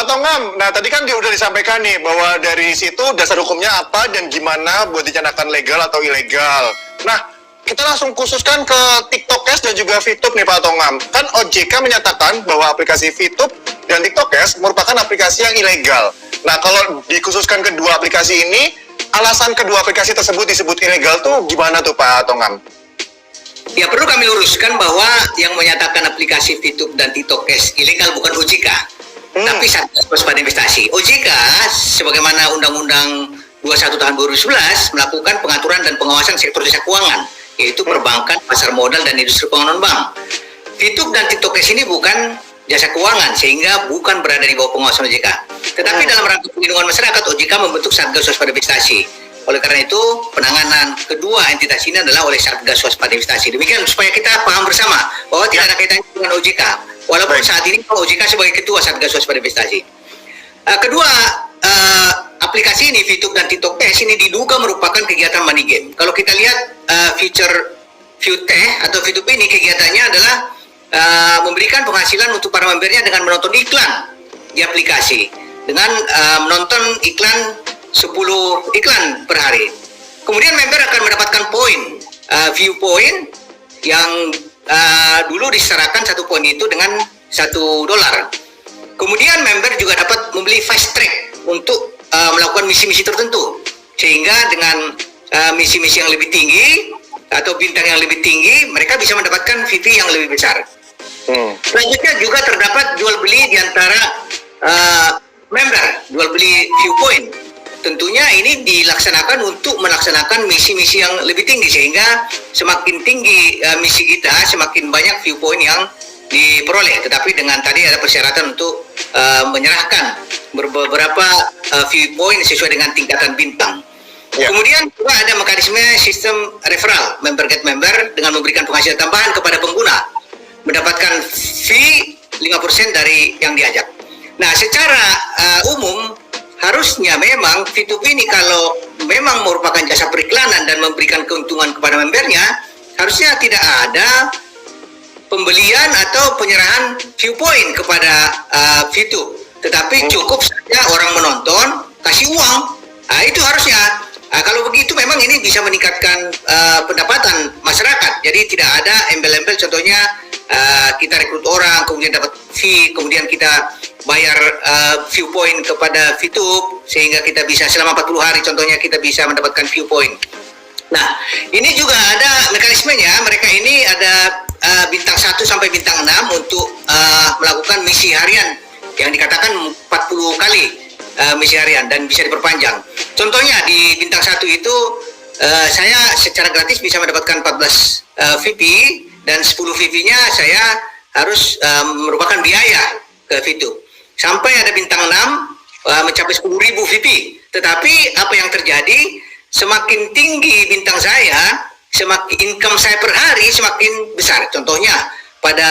Pak Tongam, nah tadi kan udah disampaikan nih bahwa dari situ dasar hukumnya apa dan gimana buat dinyatakan legal atau ilegal. Nah, kita langsung khususkan ke TikTok Cash dan juga VTube nih Pak Tongam. Kan OJK menyatakan bahwa aplikasi VTube dan TikTok Cash merupakan aplikasi yang ilegal. Nah, kalau dikhususkan kedua aplikasi ini, alasan kedua aplikasi tersebut disebut ilegal tuh gimana tuh Pak Tongam? Ya, perlu kami luruskan bahwa yang menyatakan aplikasi VTube dan TikTok Cash ilegal bukan OJK, tapi Satgas Waspada Investasi. OJK, sebagaimana Undang-Undang 21 tahun 2011, melakukan pengaturan dan pengawasan sektor jasa keuangan, yaitu perbankan, pasar modal, dan industri keuangan non-bank. VTube dan TikTok Cash ini bukan jasa keuangan, sehingga bukan berada di bawah pengawasan OJK. Tetapi dalam rangka perlindungan masyarakat, OJK membentuk Satgas Waspada Investasi. Oleh karena itu, penanganan kedua entitas ini adalah oleh Satgas Waspada Investasi. Demikian supaya kita paham bersama bahwa tidak ada kaitannya dengan OJK. Walaupun saat ini OJK sebagai ketua Satgas Waspada Investasi. Kedua, aplikasi ini VTube dan TikTok Cash ini diduga merupakan kegiatan money game. Kalau kita lihat feature VTube atau VTube ini, kegiatannya adalah memberikan penghasilan untuk para membernya dengan menonton iklan di aplikasi, dengan menonton iklan 10 iklan per hari. Kemudian member akan mendapatkan poin, view point yang dulu disetarakan 1 poin itu dengan $1. Kemudian member juga dapat membeli fast track untuk melakukan misi-misi tertentu, sehingga dengan misi-misi yang lebih tinggi atau bintang yang lebih tinggi, mereka bisa mendapatkan VP yang lebih besar. Selanjutnya juga terdapat jual beli di antara member, jual beli view point. Tentunya ini dilaksanakan untuk melaksanakan misi-misi yang lebih tinggi, sehingga semakin tinggi misi kita, semakin banyak viewpoint yang diperoleh. Tetapi dengan tadi ada persyaratan untuk menyerahkan beberapa viewpoint sesuai dengan tingkatan bintang. Kemudian juga ada mekanisme sistem referral, member get member, dengan memberikan penghasilan tambahan kepada pengguna, mendapatkan fee 5% dari yang diajak. Nah, secara umum harusnya memang VTube ini kalau memang merupakan jasa periklanan dan memberikan keuntungan kepada membernya, harusnya tidak ada pembelian atau penyerahan viewpoint kepada VTube. Tetapi cukup saja orang menonton, kasih uang. Nah, itu harusnya. Kalau begitu memang ini bisa meningkatkan pendapatan masyarakat. Jadi tidak ada embel-embel, contohnya kita rekrut orang, kemudian dapat fee, kemudian kita bayar viewpoint kepada VTube, sehingga kita bisa selama 40 hari contohnya kita bisa mendapatkan viewpoint. Nah, ini juga ada mekanismenya. Mereka ini ada bintang 1 sampai bintang 6 untuk melakukan misi harian yang dikatakan 40 kali misi harian dan bisa diperpanjang. Contohnya di bintang 1 itu saya secara gratis bisa mendapatkan 14 VP, dan 10 VP-nya saya harus merupakan biaya ke VTube. Sampai ada bintang 6 mencapai 10.000 VP. Tetapi apa yang terjadi, semakin tinggi bintang saya, semakin income saya per hari semakin besar. Contohnya pada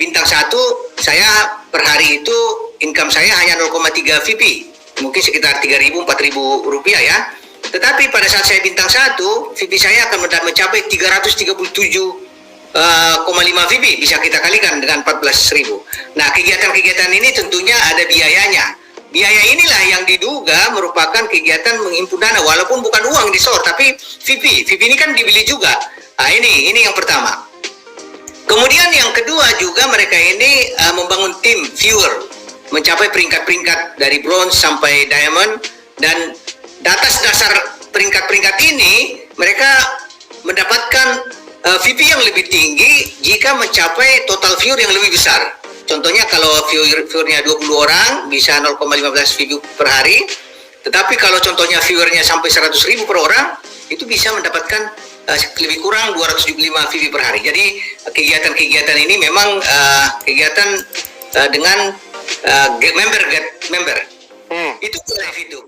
bintang 1 saya per hari itu income saya hanya 0,3 VP, mungkin sekitar 3.000-4.000 rupiah ya. Tetapi pada saat saya bintang 1, VP saya akan mencapai 337,5 VP, bisa kita kalikan dengan 14.000. Nah, kegiatan-kegiatan ini tentunya ada biayanya. Biaya inilah yang diduga merupakan kegiatan menghimpun dana, walaupun bukan uang di store, tapi VP. VP ini kan dibeli juga. Nah, ini yang pertama. Kemudian yang kedua juga mereka ini membangun tim viewer, mencapai peringkat-peringkat dari bronze sampai diamond, dan atas dasar peringkat-peringkat ini mereka mendapatkan VP yang lebih tinggi jika mencapai total viewer yang lebih besar. Contohnya kalau viewernya 20 orang bisa 0,15 view per hari. Tetapi kalau contohnya viewernya sampai 100.000 per orang, itu bisa mendapatkan lebih kurang 275 VP per hari. Jadi kegiatan-kegiatan ini memang kegiatan dengan get member. Itu dari itu.